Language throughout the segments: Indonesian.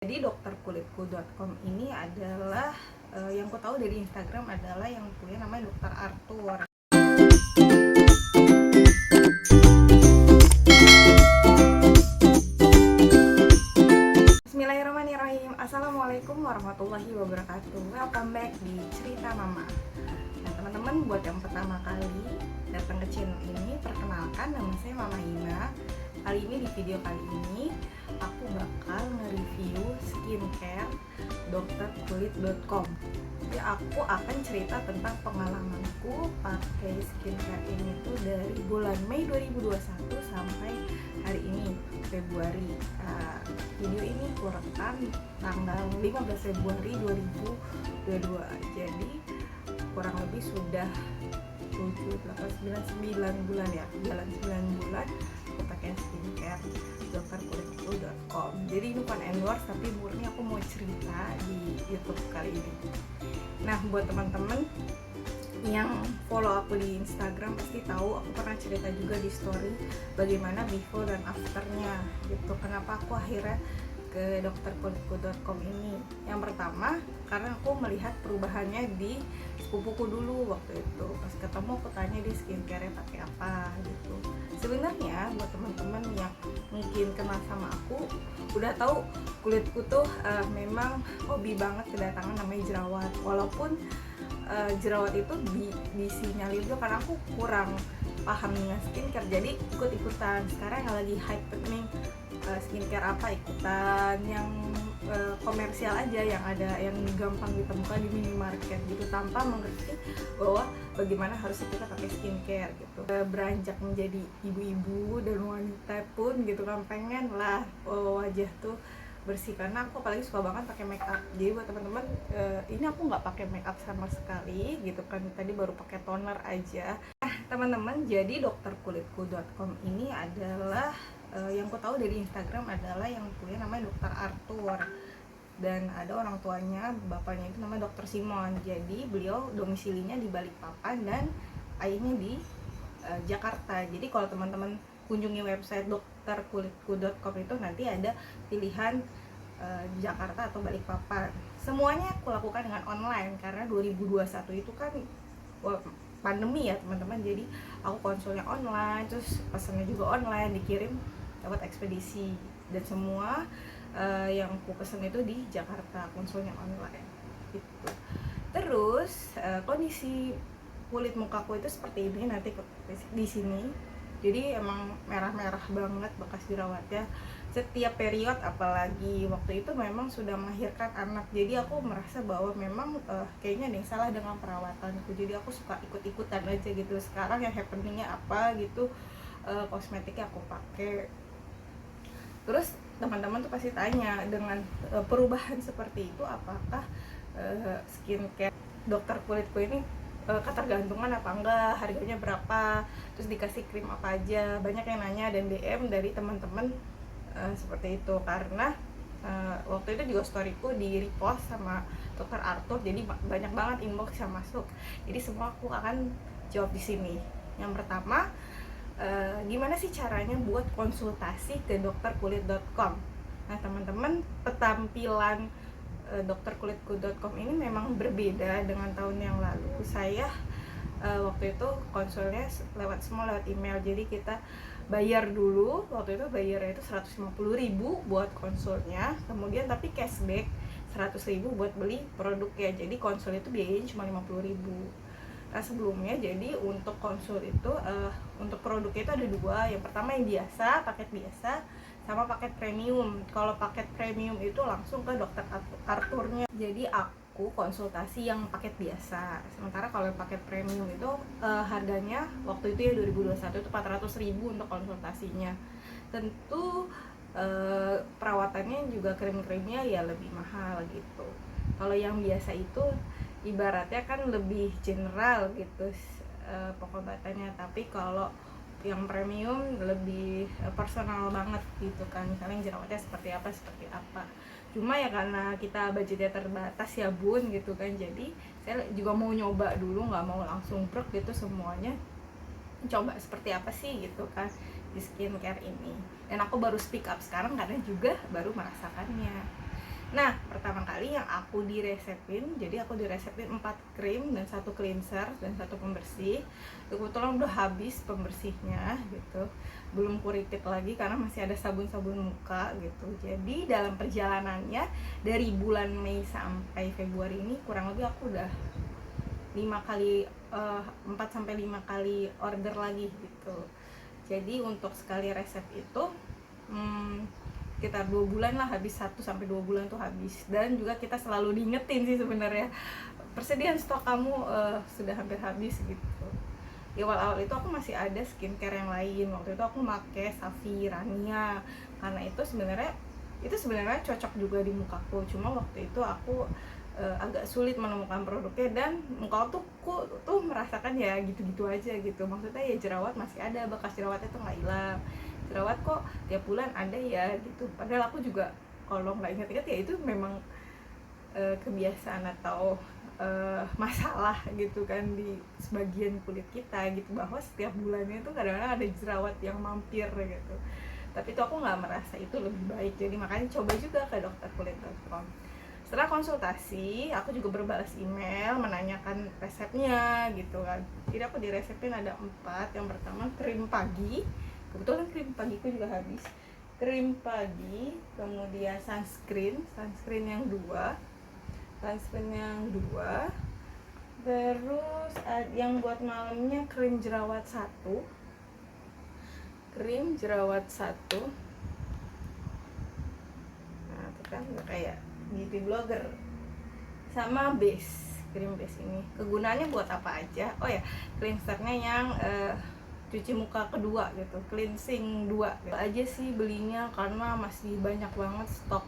Jadi dokterkulitku.com ini adalah yang ku tahu dari Instagram adalah yang punya namanya Dokter Arthur. Bismillahirrahmanirrahim. Assalamualaikum warahmatullahi wabarakatuh. Welcome back di Cerita Mama. Nah teman-teman, buat yang pertama kali datang ke channel ini, perkenalkan nama saya Mama Ina. Kali ini di video kali ini aku bakal nge-review skincare dokterkulit.com. Jadi aku akan cerita tentang pengalamanku pakai skincare ini tuh dari bulan Mei 2021 sampai hari ini Februari. Video ini aku rekam tanggal 15 Februari 2022. Jadi kurang lebih sudah 7, 8, 9 bulan ya, jalan 9 bulan aku pakai skincare dokterkulitku.com. Jadi ini bukan endorse, tapi murni aku mau cerita di YouTube kali ini. Nah, buat teman-teman yang follow aku di Instagram pasti tahu aku pernah cerita juga di story bagaimana before dan afternya gitu. Kenapa aku akhirnya ke dokterkulitku.com ini. Yang pertama, karena aku melihat perubahannya di sepupuku dulu waktu itu. Pas ketemu aku tanya dia skincare-nya pakai apa gitu. Sebenarnya buat teman-teman yang mungkin kenal sama aku udah tahu kulitku tuh memang hobi banget kedatangan namanya jerawat. Walaupun jerawat itu disinyalir juga karena aku kurang paham dengan skincare, jadi ikut-ikutan. Sekarang yang lagi hype nih skincare apa, ikutan yang komersial aja, yang ada yang gampang ditemukan di minimarket gitu, tanpa mengerti bahwa bagaimana harusnya kita pakai skincare gitu. Beranjak menjadi ibu-ibu dan wanita pun gitu kan pengen lah wajah tuh bersih, karena aku apalagi suka banget pakai make up. Jadi buat teman-teman, ini aku nggak pakai make up sama sekali gitu kan, tadi baru pakai toner aja. Teman-teman, jadi dokterkulitku.com ini adalah yang ku tahu dari Instagram adalah yang punya namanya Dokter Arthur, dan ada orang tuanya, bapaknya itu namanya Dokter Simon. Jadi beliau domisilinya di Balikpapan dan ayahnya di Jakarta. Jadi kalau teman-teman kunjungi website dokterkulitku.com itu nanti ada pilihan Jakarta atau Balikpapan. Semuanya aku lakukan dengan online karena 2021 itu kan pandemi ya teman-teman. Jadi aku konsulnya online, terus pesannya juga online, dikirim lewat ekspedisi, dan semua yang aku pesen itu di Jakarta, konsulnya online gitu. Terus kondisi kulit mukaku itu seperti ini nanti di sini. Jadi emang merah-merah banget bekas jerawatnya setiap period, apalagi waktu itu memang sudah melahirkan anak. Jadi aku merasa bahwa memang kayaknya ada yang salah dengan perawatanku. Jadi aku suka ikut-ikutan aja gitu. Sekarang yang happeningnya apa gitu, kosmetiknya aku pakai. Terus teman-teman tuh pasti tanya, dengan perubahan seperti itu apakah skincare dokter kulitku ini ketergantungan apa enggak, harganya berapa, terus dikasih krim apa aja. Banyak yang nanya dan DM dari teman-teman seperti itu, karena waktu itu juga storyku di repost sama Dokter Arthur, jadi banyak banget inbox yang masuk. Jadi semua aku akan jawab di sini. Yang pertama, gimana sih caranya buat konsultasi ke dokterkulit.com. Nah teman-teman, petampilan dokterkulitku.com ini memang berbeda dengan tahun yang lalu. Saya waktu itu konsulnya lewat email. Jadi kita bayar dulu, waktu itu bayarnya itu 150.000 buat konsulnya, kemudian tapi cashback 100.000 buat beli produknya. Jadi konsul itu biayanya cuma 50.000. Nah sebelumnya, jadi untuk konsul itu untuk produknya itu ada dua. Yang pertama yang biasa, paket biasa, sama paket premium. Kalau paket premium itu langsung ke dokter Arthurnya. Jadi aku konsultasi yang paket biasa. Sementara kalau yang paket premium itu harganya waktu itu ya 2021 itu 400.000 untuk konsultasinya. Tentu perawatannya juga krim-krimnya ya lebih mahal gitu. Kalau yang biasa itu ibaratnya kan lebih general gitu pengobatannya, tapi kalau yang premium lebih personal banget gitu kan, misalnya jerawatnya seperti apa. Cuma ya karena kita budgetnya terbatas ya bun gitu kan, jadi saya juga mau nyoba dulu, nggak mau langsung brok gitu semuanya, coba seperti apa sih gitu kan di skincare ini. Dan aku baru speak up sekarang karena juga baru merasakannya. Nah, pertama kali yang aku diresepin, jadi aku diresepin 4 krim dan 1 cleanser dan 1 pembersih. Kebetulan udah habis pembersihnya gitu. Belum kuritik lagi karena masih ada sabun-sabun muka gitu. Jadi dalam perjalanannya dari bulan Mei sampai Februari ini kurang lebih aku udah 5 kali 4 sampai 5 kali order lagi gitu. Jadi untuk sekali resep itu sekitar 2 bulan lah habis, 1 sampai 2 bulan tuh habis. Dan juga kita selalu diingetin sih sebenarnya, persediaan stok kamu sudah hampir habis gitu. Di awal-awal itu aku masih ada skincare yang lain. Waktu itu aku pakai Safirania karena itu sebenarnya cocok juga di mukaku. Cuma waktu itu aku agak sulit menemukan produknya dan muka tuh merasakan ya gitu-gitu aja gitu. Maksudnya ya jerawat masih ada, bekas jerawatnya tuh nggak hilang. Jerawat kok tiap bulan ada ya gitu, padahal aku juga kalau nggak inget-inget ya itu memang kebiasaan atau masalah gitu kan di sebagian kulit kita gitu, bahwa setiap bulannya tuh kadang-kadang ada jerawat yang mampir gitu. Tapi itu aku nggak merasa itu lebih baik, jadi makanya coba juga ke dokterkulit.com. Setelah konsultasi, aku juga berbalas email menanyakan resepnya gitu kan. Jadi aku diresepin ada 4. Yang pertama krim pagi, kebetulan krim pagiku juga habis. Krim pagi, kemudian sunscreen yang 2, terus yang buat malamnya krim jerawat 1, nah itu kan udah kayak beauty blogger. Sama krim base ini kegunaannya buat apa aja? Oh ya, cleansernya yang cuci muka kedua gitu, cleansing 2 gitu aja sih belinya, karena masih banyak banget stok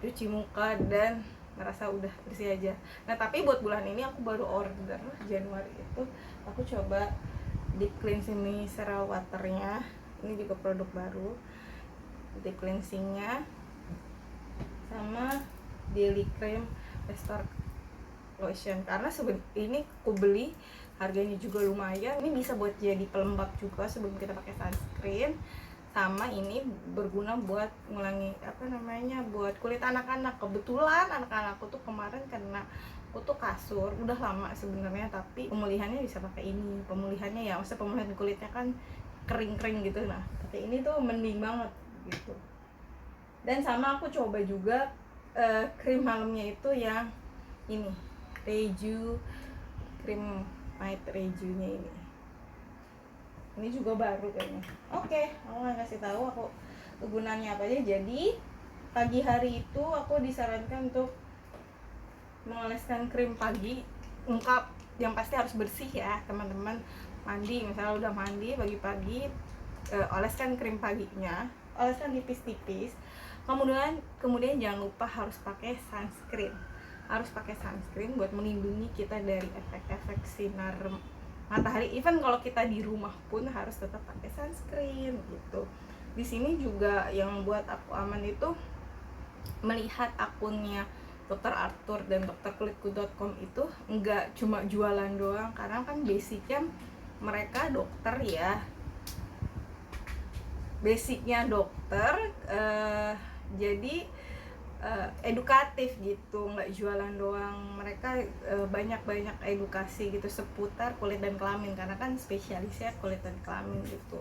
cuci muka dan merasa udah bersih aja. Nah tapi buat bulan ini aku baru order Januari itu, aku coba deep cleansing micellar waternya. Ini juga produk baru, deep cleansingnya, sama daily cream restore lotion. Karena ini aku beli harganya juga lumayan, ini bisa buat jadi pelembab juga sebelum kita pakai sunscreen. Sama ini berguna buat ngulangi buat kulit anak-anak. Kebetulan anak-anakku tuh kemarin kena kutu kasur, udah lama sebenarnya, tapi pemulihannya bisa pakai ini. Pemulihannya ya, maksudnya pemulihan kulitnya kan kering-kering gitu, nah pakai ini tuh mending banget gitu. Dan sama aku coba juga krim malamnya itu yang ini, Reju krim night Rejunya ini juga baru kayaknya. Oke, aku nggak kasih tahu aku kegunaannya apa aja. Jadi pagi hari itu aku disarankan untuk mengoleskan krim pagi. Muka yang pasti harus bersih ya teman-teman. Mandi, misalnya udah mandi pagi-pagi, oleskan krim paginya, oleskan tipis-tipis. Kemudian jangan lupa harus pakai sunscreen. Buat melindungi kita dari efek-efek sinar matahari. Even kalau kita di rumah pun harus tetap pakai sunscreen gitu. Di sini juga yang buat aku aman itu melihat akunnya Dr. Arthur dan dokterkulitku.com itu nggak cuma jualan doang, karena kan basicnya mereka dokter ya, jadi edukatif gitu, nggak jualan doang. Mereka banyak edukasi gitu seputar kulit dan kelamin, karena kan spesialisnya kulit dan kelamin gitu.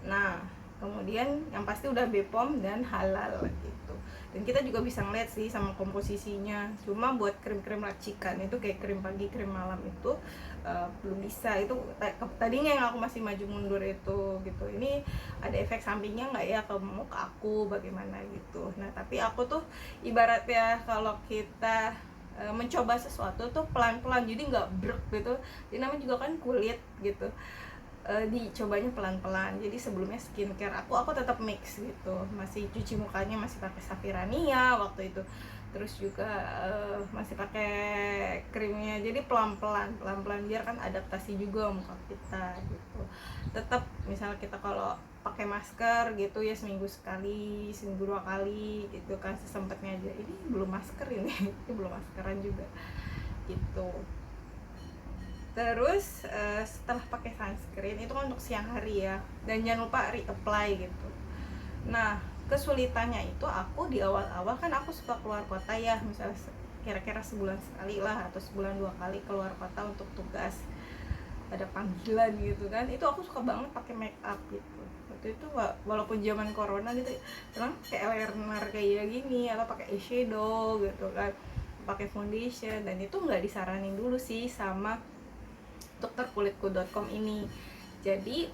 Nah kemudian yang pasti udah BPOM dan halal gitu. Dan kita juga bisa ngeliat sih sama komposisinya. Cuma buat krim-krim racikan itu kayak krim pagi, krim malam itu belum bisa. Itu tadinya yang aku masih maju mundur itu gitu. Ini ada efek sampingnya nggak ya ke muka aku, bagaimana gitu. Nah tapi aku tuh ibaratnya kalau kita mencoba sesuatu tuh pelan-pelan, jadi nggak brek gitu. Jadi namanya juga kan kulit gitu, dicobanya pelan-pelan. Jadi sebelumnya skincare aku tetap mix gitu, masih cuci mukanya masih pakai Safirania waktu itu, terus juga masih pakai krimnya. Jadi pelan-pelan biar kan adaptasi juga muka kita gitu. Tetap misalnya kita kalau pakai masker gitu ya seminggu sekali, seminggu 2 kali gitu kan, sesempatnya aja. Ini belum masker ini belum maskeran juga gitu. Terus setelah pakai sunscreen itu kan untuk siang hari ya, dan jangan lupa reapply gitu. Nah kesulitannya itu aku di awal-awal kan aku suka keluar kota ya, misalnya kira-kira sebulan sekali lah atau sebulan 2 kali keluar kota untuk tugas, ada panggilan gitu kan. Itu aku suka banget pakai make up gitu. Waktu itu walaupun zaman corona gitu, emang kayak eyeliner kayak gini atau pakai eyeshadow gitu kan, pakai foundation, dan itu nggak disaranin dulu sih sama dokterkulitku.com ini. Jadi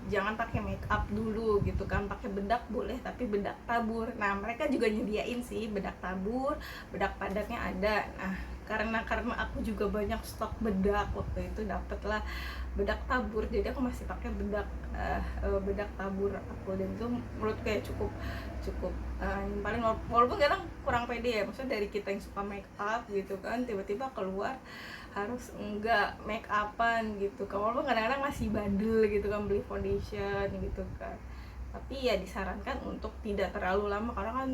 jangan pakai make up dulu gitu kan, pakai bedak boleh tapi bedak tabur. Nah mereka juga nyediain sih bedak tabur, bedak padatnya ada. Nah karena aku juga banyak stok bedak, waktu itu dapet lah bedak tabur, jadi aku masih pakai bedak tabur aku, dan itu menurut kayak cukup paling, walaupun kadang kurang pede ya, maksudnya dari kita yang suka make up gitu kan, tiba-tiba keluar harus enggak make upan gitu kan, walaupun kadang-kadang masih bandel gitu kan beli foundation gitu kan, tapi ya disarankan untuk tidak terlalu lama karena kan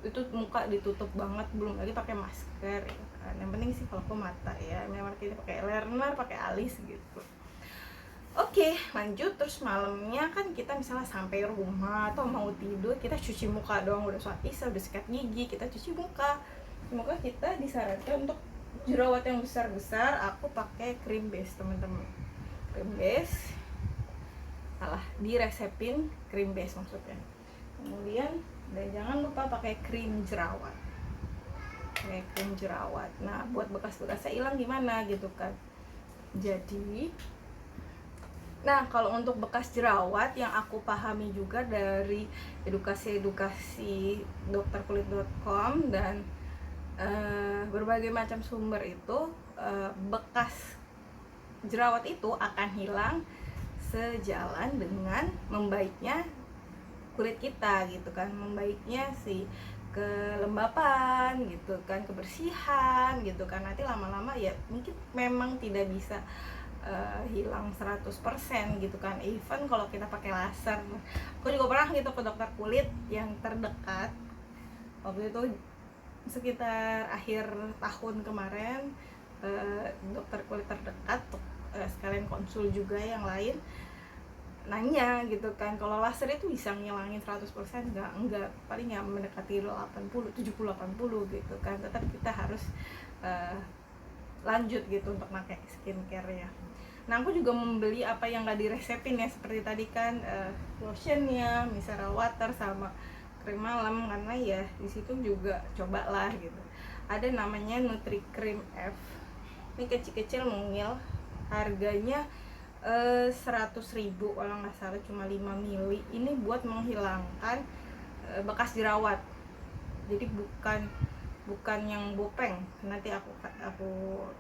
itu muka ditutup banget, belum lagi pakai masker ya kan. Yang penting sih kalau aku mata ya, memang kita pakai eyeliner, pakai alis gitu. Oke, lanjut. Terus malamnya kan kita misalnya sampai rumah atau mau tidur, kita cuci muka doang, udah sholat isya, udah sikat gigi, kita cuci muka. Semoga kita disarankan untuk jerawat yang besar-besar, aku pakai cream base teman-teman. Cream base, diresepin cream base maksudnya. Kemudian, dan jangan lupa pakai krim jerawat. Nah, buat bekas-bekasnya hilang gimana gitu kan. Jadi, nah kalau untuk bekas jerawat yang aku pahami juga dari edukasi dokterkulit.com dan berbagai macam sumber itu, bekas jerawat itu akan hilang sejalan dengan membaiknya kulit kita gitu kan, membaiknya si kelembapan gitu kan, kebersihan gitu kan. Nanti lama-lama ya mungkin memang tidak bisa hilang 100% gitu kan, even kalau kita pakai laser. Aku juga pernah gitu ke dokter kulit yang terdekat waktu itu sekitar akhir tahun kemarin, dokter kulit terdekat sekalian konsul juga yang lain nanya gitu kan, kalau laser itu bisa ngilangin 100%? Enggak, paling ya mendekati 70-80 gitu kan. Tetap kita harus lanjut gitu untuk pakai skincare ya. Nah aku juga membeli apa yang gak diresepin ya, seperti tadi kan lotionnya, micellar water sama krim malam, karena ya di situ juga cobalah gitu. Ada namanya Nutri Cream F, ini kecil-kecil mungil, harganya 100.000 kalau nggak salah, cuma 5 mili. Ini buat menghilangkan bekas jerawat, jadi bukan yang bopeng. Nanti aku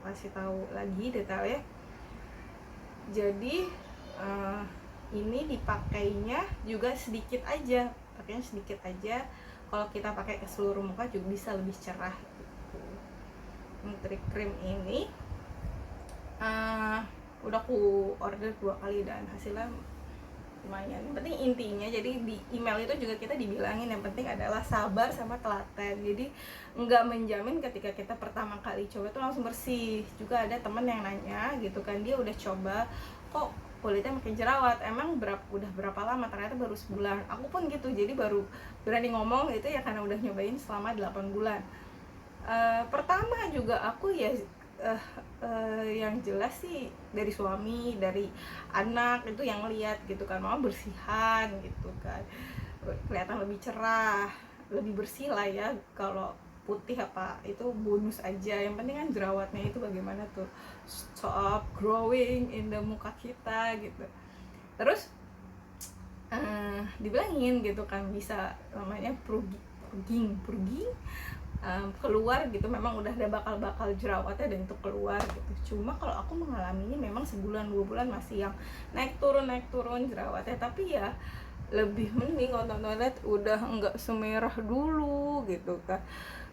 kasih tahu lagi detailnya. Jadi ini dipakainya juga sedikit aja, pakainya sedikit aja. Kalau kita pakai ke seluruh muka juga bisa lebih cerah gitu. Nutri Cream ini udah aku order 2 kali dan hasilnya lumayan. Yang penting intinya, jadi di email itu juga kita dibilangin yang penting adalah sabar sama telaten. Jadi nggak menjamin ketika kita pertama kali coba tuh langsung bersih. Juga ada temen yang nanya gitu kan, dia udah coba kok kulitnya makin jerawat, emang udah berapa lama? Ternyata baru sebulan. Aku pun gitu, jadi baru berani ngomong itu ya karena udah nyobain selama 8 bulan. Pertama juga aku ya yang jelas sih dari suami, dari anak itu yang lihat gitu kan, mama bersihan gitu kan, kelihatan lebih cerah, lebih bersih lah ya. Kalau putih apa itu bonus aja, yang penting kan jerawatnya itu bagaimana tuh stop growing in the muka kita gitu. Terus dibilangin gitu kan bisa namanya purging keluar gitu, memang udah ada bakal jerawatnya dan itu keluar gitu. Cuma kalau aku mengalaminya memang sebulan 2 bulan masih yang naik turun jerawatnya, tapi ya lebih mending kalau toilet udah enggak semerah dulu gitu kan.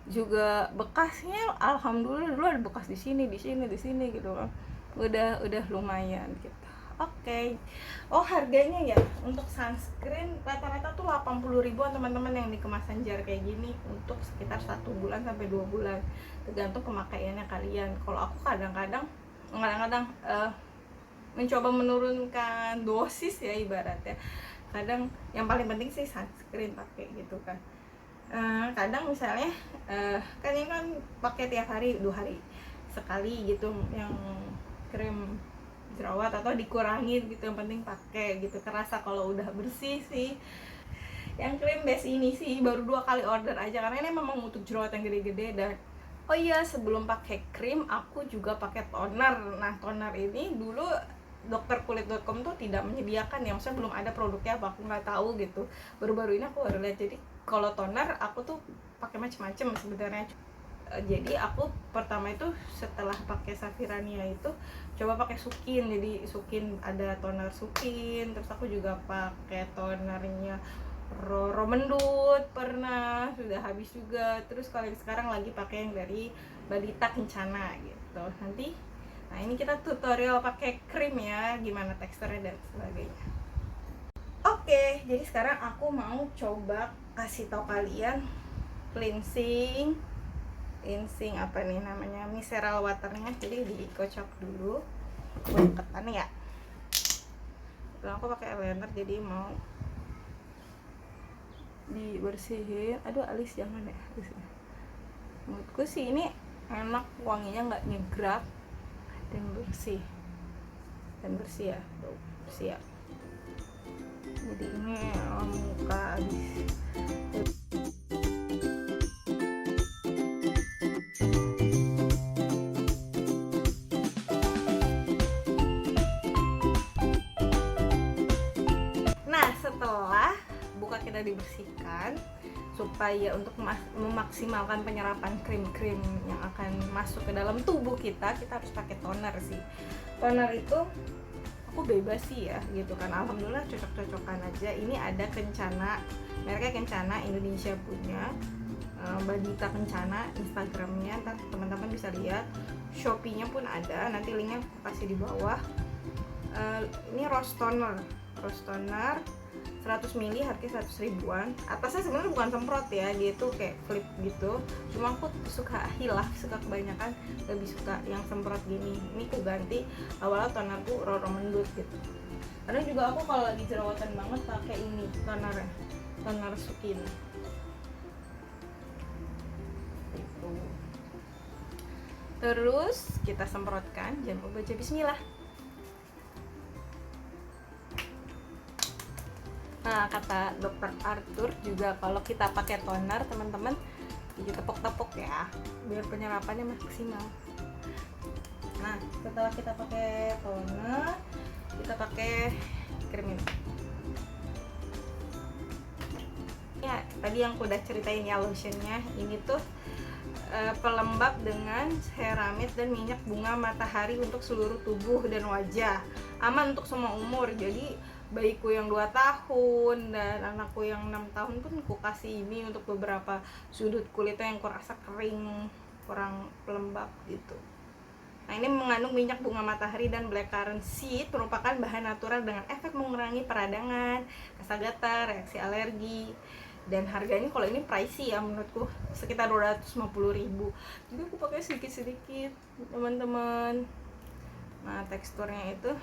Juga bekasnya alhamdulillah dulu ada bekas di sini gitu kan, udah lumayan gitu. Oke. Oh harganya ya untuk sunscreen rata-rata tuh 80.000-an teman-teman yang di kemasan jar kayak gini, untuk sekitar 1 bulan sampai 2 bulan tergantung pemakaiannya kalian. Kalau aku kadang-kadang mencoba menurunkan dosis ya ibaratnya. kadang yang paling penting sih sunscreen pakai gitu kan. Kadang misalnya kan ini kan pakai tiap hari 2 hari sekali gitu yang krim jerawat, atau dikurangin gitu, yang penting pakai gitu, kerasa kalau udah bersih sih. Yang krim base ini sih baru 2 kali order aja karena ini memang untuk jerawat yang gede-gede. Dan oh iya, sebelum pakai krim aku juga pakai toner. Nah, toner ini dulu dokterkulit.com tuh tidak menyediakan ya, maksudnya belum ada produknya apa, aku nggak tahu gitu. Baru-baru ini aku baru lihat. Jadi kalau toner aku tuh pakai macam-macam sebenarnya. Jadi aku pertama itu setelah pakai Safirania itu coba pakai Sukin. Jadi Sukin ada toner Sukin, terus aku juga pakai tonernya Roro Mendut pernah, sudah habis juga. Terus kalau sekarang lagi pakai yang dari Balita Kencana gitu. Nah ini kita tutorial pakai krim ya, gimana teksturnya dan sebagainya. Oke, jadi sekarang aku mau coba kasih tahu kalian cleansing apa nih namanya, micellar waternya. Jadi dikocok dulu buat ketan ya. Sekarang aku pakai eyeliner, jadi mau dibersihin. Aduh, alis jangan ya, alisnya. Menurutku sih ini enak, wanginya nggak nyegrap dan bersih ya, tuh bersih ya. Jadi ini muka habis. Nah, setelah buka kita dibersihkan supaya untuk memaksimalkan penyerapan krim-krim yang akan masuk ke dalam tubuh kita harus pakai toner sih. Toner itu aku bebas sih ya gitu kan, alhamdulillah cocok-cocokan aja. Ini ada Kencana, mereknya Kencana, Indonesia punya, Balita Kencana, Instagramnya ntar teman-teman bisa lihat, Shopee-nya pun ada, nanti linknya aku kasih di bawah. Ini rose toner 100 ml harga 100 ribuan. Atasnya sebenarnya bukan semprot ya, dia tuh kayak flip gitu. Cuma aku suka hilaf, suka kebanyakan, lebih suka yang semprot gini. Ini aku ganti, awalnya tonerku Roro Mendut gitu. Karena juga aku kalau lagi jerawatan banget pakai ini toner Sukin. Gitu. Terus kita semprotkan, jangan lupa baca bismillah. Nah, kata dokter Arthur juga kalau kita pakai toner, teman-teman, ditepok-tepok ya biar penyerapannya maksimal. Nah, setelah kita pakai toner, kita pakai krim ini. Ya, tadi yang aku udah ceritain ya, lotionnya ini tuh pelembab dengan ceramide dan minyak bunga matahari untuk seluruh tubuh dan wajah. Aman untuk semua umur. Jadi bayiku yang 2 tahun dan anakku yang 6 tahun pun aku kasih ini untuk beberapa sudut kulitnya yang kurasa kering, kurang pelembab gitu. Nah, ini mengandung minyak bunga matahari dan blackcurrant seed, merupakan bahan natural dengan efek mengurangi peradangan, rasa gatal, reaksi alergi. Dan harganya kalau ini pricey ya menurutku, sekitar 250.000. Jadi aku pakai sedikit-sedikit teman-teman. Nah, teksturnya itu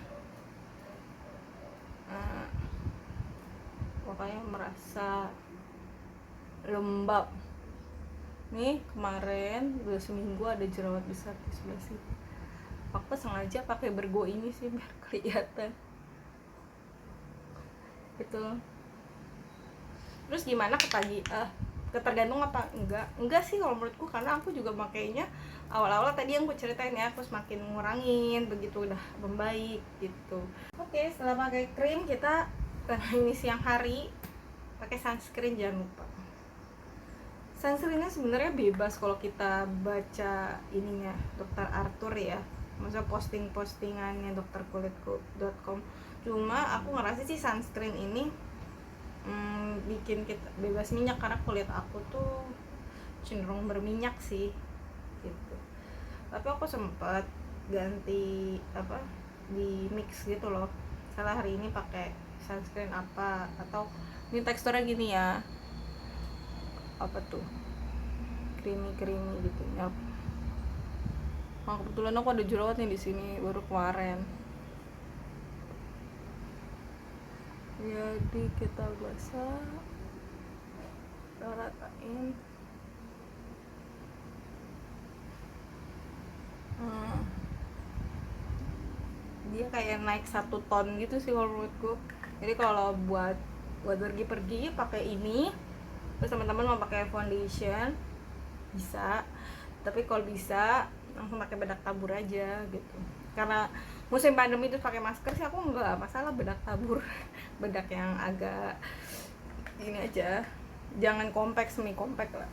pokoknya merasa lembab. Nih kemarin udah seminggu ada jerawat besar di sebelah sini. Aku sengaja pakai bergo ini sih biar kelihatan. Gitu. Terus gimana ketergantung apa enggak sih kalau menurutku, karena aku juga makainya awal-awal tadi yang aku ceritain ya, aku semakin ngurangin begitu udah membaik gitu. Oke, setelah pakai krim kita ini siang hari pakai sunscreen, jangan lupa. Sunscreennya sebenarnya bebas kalau kita baca ininya dokter Arthur ya, maksudnya postingannya dokterkulit.com. Cuma aku ngerasa sih sunscreen ini bikin kita bebas minyak, karena kulit aku tuh cenderung berminyak sih gitu. Tapi aku sempat ganti di mix gitu loh. Salah hari ini pakai sunscreen apa, atau ini teksturnya gini ya, creamy gitu ya. Nah, kebetulan aku ada jerawat nih di sini baru kemarin. Jadi kita masak, kita ratain. Dia kayak naik 1 ton gitu sih kalau menurutku. Jadi kalau buat pergi-pergi pakai ini, terus teman-teman mau pakai foundation bisa, tapi kalau bisa langsung pakai bedak tabur aja gitu. Karena musim pandemi itu pakai masker sih aku nggak masalah bedak tabur. Bedak yang agak ini aja, jangan kompak, semi kompak lah.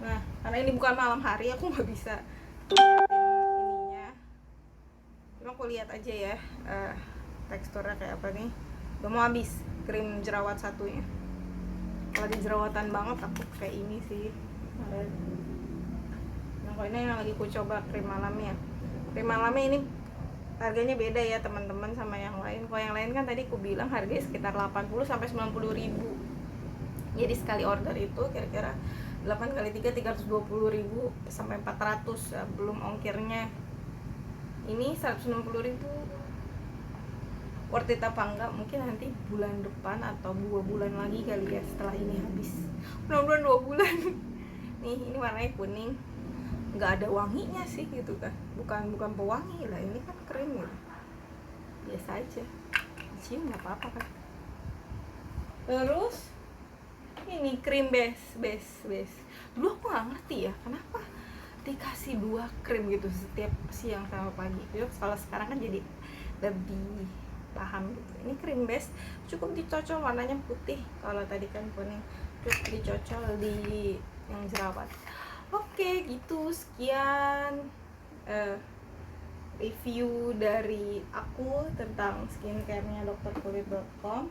Nah, karena ini bukan malam hari, aku nggak bisa ininya. Cuma aku lihat aja ya, teksturnya kayak apa nih. Udah mau habis krim jerawat satunya. Kalau di jerawatan banget aku kayak ini sih. Nah, kalau ini yang lagi aku coba krim malamnya. Krim malamnya ini harganya beda ya teman-teman sama yang lain. Kalau yang lain kan tadi aku bilang harganya sekitar 80 sampai 90 ribu. Jadi sekali order itu kira-kira 8 kali 3 320 ribu sampai 400 ya, belum ongkirnya. Ini 160 ribu. Worth it apa enggak? Mungkin nanti bulan depan atau 2 bulan lagi kali ya setelah ini habis. Mudah-mudahan 2 bulan. Nih, ini warnanya kuning. Nggak ada wanginya sih gitu kan. Bukan pewangi lah, ini kan krim gitu. Biasa aja. Cium nggak apa-apa kan. Terus ini krim base. Dulu aku nggak ngerti ya kenapa dikasih 2 krim gitu setiap siang sama pagi. Terus kalau sekarang kan jadi lebih paham gitu. Ini krim base cukup dicocol, warnanya putih, kalau tadi kan kuning, cukup dicocol di yang jerawat. Oke, gitu, sekian review dari aku tentang skincare-nya drkulit.com.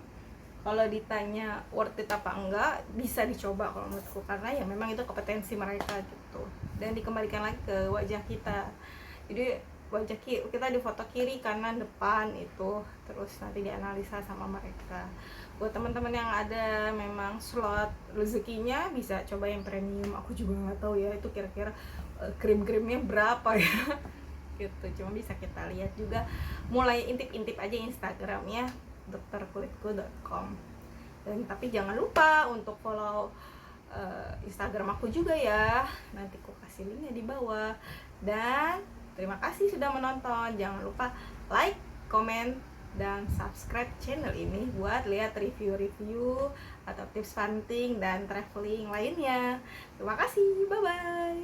Kalau ditanya worth it apa enggak, bisa dicoba kalau menurutku, karena ya memang itu kompetensi mereka gitu. Dan dikembalikan lagi ke wajah kita. Jadi wajah kita di foto kiri, kanan, depan itu, terus nanti dianalisa sama mereka. Buat teman-teman yang ada memang slot rezekinya bisa coba yang premium. Aku juga nggak tahu ya itu kira-kira krim-krimnya berapa ya. Gitu, cuma bisa kita lihat juga, mulai intip-intip aja Instagramnya drkulitku.com. Dan tapi jangan lupa untuk follow Instagram aku juga ya, nanti aku kasih linknya di bawah. Dan terima kasih sudah menonton, jangan lupa like, comment, dan subscribe channel ini buat lihat review-review atau tips hunting dan traveling lainnya. Terima kasih, bye bye.